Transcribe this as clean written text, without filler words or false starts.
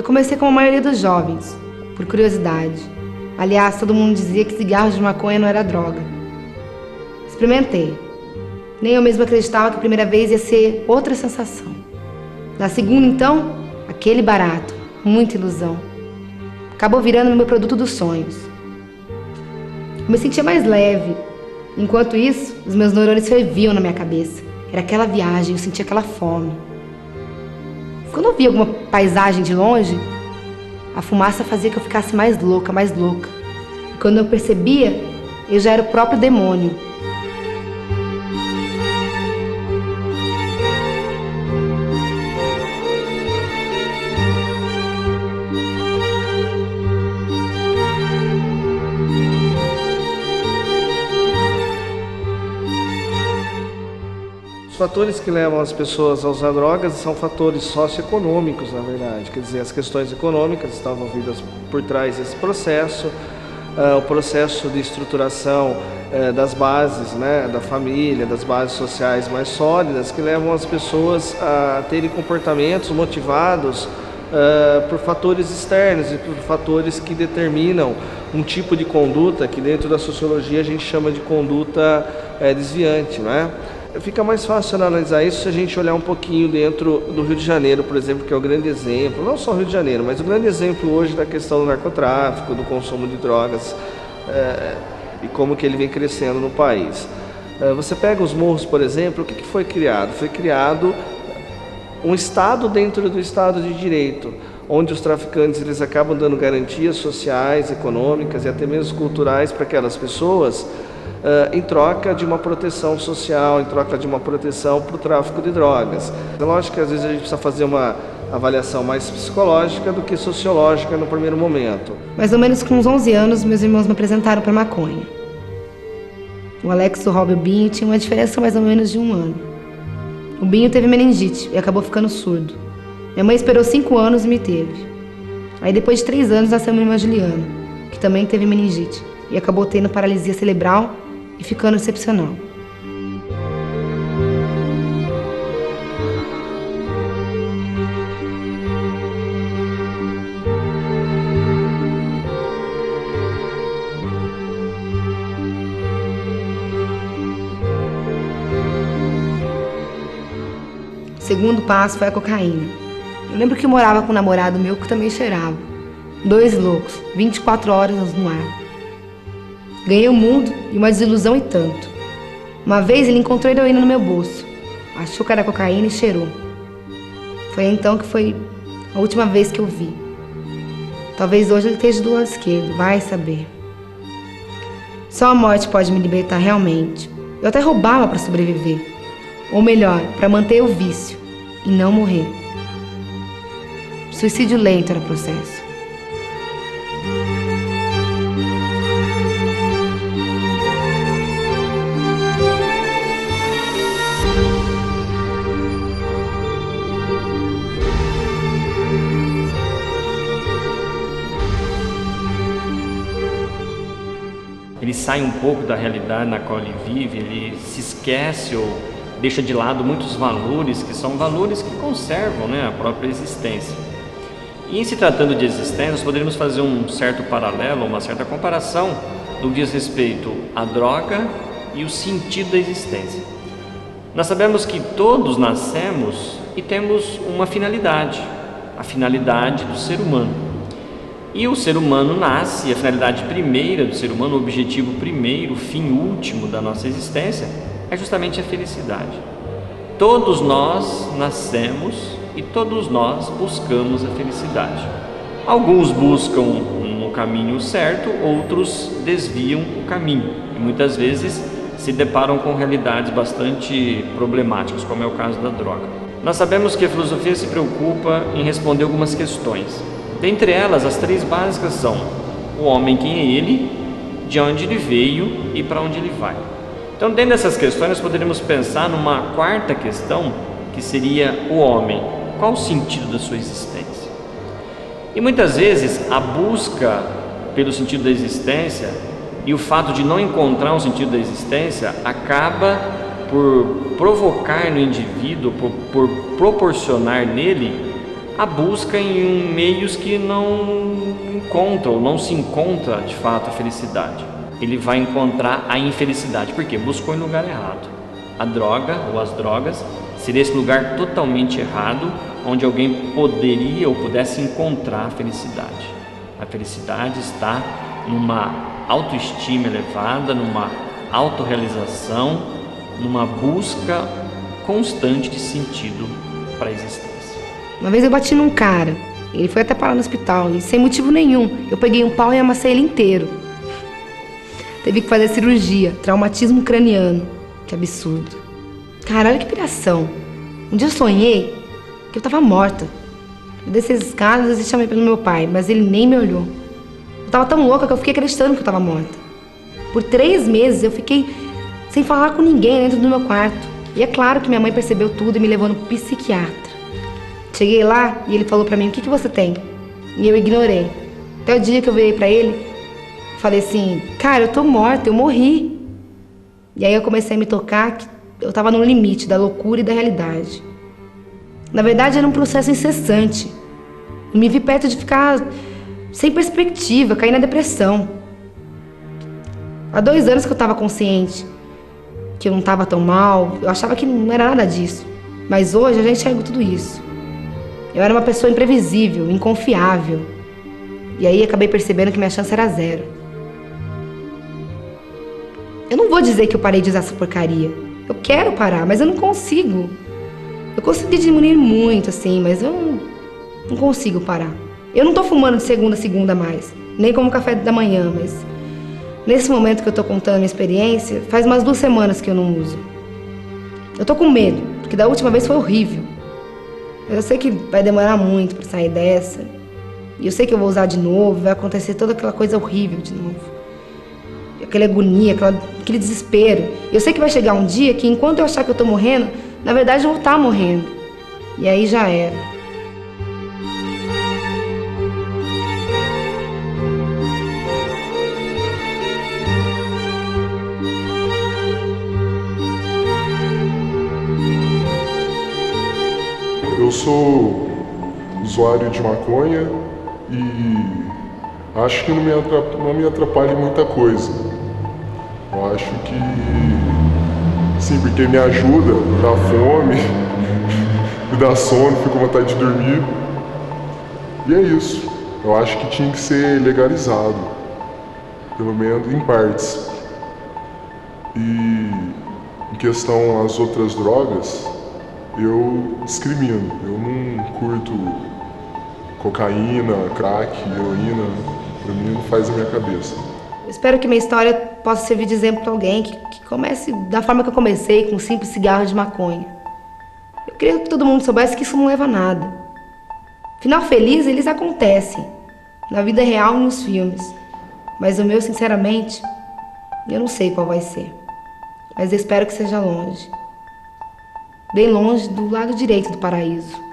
comecei como a maioria dos jovens, por curiosidade. Aliás, todo mundo dizia que cigarro de maconha não era droga. Experimentei. Nem eu mesma acreditava que a primeira vez ia ser outra sensação. Na segunda, então, aquele barato, muita ilusão. Acabou virando meu produto dos sonhos. Eu me sentia mais leve. Enquanto isso, os meus neurônios ferviam na minha cabeça. Era aquela viagem, eu sentia aquela fome. Quando eu via alguma paisagem de longe, a fumaça fazia que eu ficasse mais louca, mais louca. E quando eu percebia, eu já era o próprio demônio. Os fatores que levam as pessoas a usar drogas são fatores socioeconômicos, na verdade. Quer dizer, as questões econômicas estão envolvidas por trás desse processo, o processo de estruturação das bases, né, da família, das bases sociais mais sólidas, que levam as pessoas a terem comportamentos motivados por fatores externos e por fatores que determinam um tipo de conduta que dentro da sociologia a gente chama de conduta desviante, não é? Fica mais fácil analisar isso se a gente olhar um pouquinho dentro do Rio de Janeiro, por exemplo, que é o grande exemplo, não só o Rio de Janeiro, mas o grande exemplo hoje da questão do narcotráfico, do consumo de drogas e como que ele vem crescendo no país. Você pega os morros, por exemplo, o que foi criado? Foi criado um Estado dentro do Estado de Direito, onde os traficantes eles acabam dando garantias sociais, econômicas e até mesmo culturais para aquelas pessoas, em troca de uma proteção social, em troca de uma proteção para o tráfico de drogas. É lógico que às vezes a gente precisa fazer uma avaliação mais psicológica do que sociológica no primeiro momento. Mais ou menos com uns 11 anos, meus irmãos me apresentaram para maconha. O Alex, o Rob e o Binho tinham uma diferença mais ou menos de 1 ano. O Binho teve meningite e acabou ficando surdo. Minha mãe esperou 5 anos e me teve. Aí depois de 3 anos nasceu minha irmã Juliana, que também teve meningite e acabou tendo paralisia cerebral e ficando excepcional. O segundo passo foi a cocaína. Eu lembro que eu morava com um namorado meu que também cheirava. 2 loucos, 24 horas no ar. Ganhei o mundo e uma desilusão e tanto. Uma vez ele encontrou heroína no meu bolso. Achou que era cocaína e cheirou. Foi então que foi a última vez que eu vi. Talvez hoje ele esteja do lado esquerdo, vai saber. Só a morte pode me libertar realmente. Eu até roubava para sobreviver. Ou melhor, para manter o vício e não morrer. Suicídio lento era o processo. Ele sai um pouco da realidade na qual ele vive, ele se esquece ou deixa de lado muitos valores que são valores que conservam, né, a própria existência. E em se tratando de existência, nós poderíamos fazer um certo paralelo, uma certa comparação no que diz respeito à droga e o sentido da existência. Nós sabemos que todos nascemos e temos uma finalidade, a finalidade do ser humano. E o ser humano nasce, a finalidade primeira do ser humano, o objetivo primeiro, o fim último da nossa existência, é justamente a felicidade. Todos nós nascemos e todos nós buscamos a felicidade. Alguns buscam no caminho certo, outros desviam o caminho e muitas vezes se deparam com realidades bastante problemáticas, como é o caso da droga. Nós sabemos que a filosofia se preocupa em responder algumas questões. Dentre elas, as 3 básicas são: o homem, quem é ele, de onde ele veio e para onde ele vai. Então, dentro dessas questões, nós poderíamos pensar numa 4ª questão, que seria o homem. Qual o sentido da sua existência? E muitas vezes a busca pelo sentido da existência e o fato de não encontrar um sentido da existência acaba por provocar no indivíduo, por proporcionar nele a busca em meios que não encontra ou não se encontra de fato a felicidade. Ele vai encontrar a infelicidade, porque buscou em lugar errado. A droga ou as drogas seria esse lugar totalmente errado, onde alguém poderia ou pudesse encontrar a felicidade. A felicidade está numa autoestima elevada, numa autorrealização, numa busca constante de sentido para a existência. Uma vez eu bati num cara, ele foi até parar no hospital, e sem motivo nenhum, eu peguei um pau e amassei ele inteiro. Teve que fazer cirurgia, traumatismo craniano. Que absurdo. Cara, olha que piração. Um dia eu sonhei que eu tava morta. Eu desci as escadas e chamei pelo meu pai, mas ele nem me olhou. Eu tava tão louca que eu fiquei acreditando que eu tava morta. Por 3 meses eu fiquei sem falar com ninguém dentro do meu quarto. E é claro que minha mãe percebeu tudo e me levou no psiquiatra. Cheguei lá e ele falou pra mim, o que você tem? E eu ignorei. Até o dia que eu virei pra ele, falei assim, cara, eu tô morta, eu morri. E aí eu comecei a me tocar que eu tava no limite da loucura e da realidade. Na verdade era um processo incessante. Eu me vi perto de ficar sem perspectiva, cair na depressão. Há 2 anos que eu tava consciente que eu não tava tão mal, eu achava que não era nada disso. Mas hoje eu já enxergo tudo isso. Eu era uma pessoa imprevisível, inconfiável. E aí acabei percebendo que minha chance era 0. Eu não vou dizer que eu parei de usar essa porcaria. Eu quero parar, mas eu não consigo. Eu consegui diminuir muito, assim, mas eu não consigo parar. Eu não tô fumando de segunda a segunda mais, nem como café da manhã, mas nesse momento que eu tô contando a minha experiência, faz umas 2 semanas que eu não uso. Eu tô com medo, porque da última vez foi horrível. Eu sei que vai demorar muito pra sair dessa. E eu sei que eu vou usar de novo, vai acontecer toda aquela coisa horrível de novo. Aquela agonia, aquele desespero. Eu sei que vai chegar um dia que enquanto eu achar que eu tô morrendo, na verdade eu vou estar morrendo. E aí já era. Eu sou usuário de maconha e acho que não me atrapalha em muita coisa. Eu acho que sim, porque me ajuda, me dá fome, me dá sono, fico com vontade de dormir. E é isso. Eu acho que tinha que ser legalizado, pelo menos em partes. E em questão às outras drogas, eu discrimino. Eu não curto cocaína, crack, heroína. Pra mim não faz a minha cabeça. Eu espero que minha história possa servir de exemplo para alguém que comece da forma que eu comecei, com um simples cigarro de maconha. Eu queria que todo mundo soubesse que isso não leva a nada. Final feliz, eles acontecem, na vida real e nos filmes. Mas o meu, sinceramente, eu não sei qual vai ser. Mas eu espero que seja longe. Bem longe do lado direito do paraíso.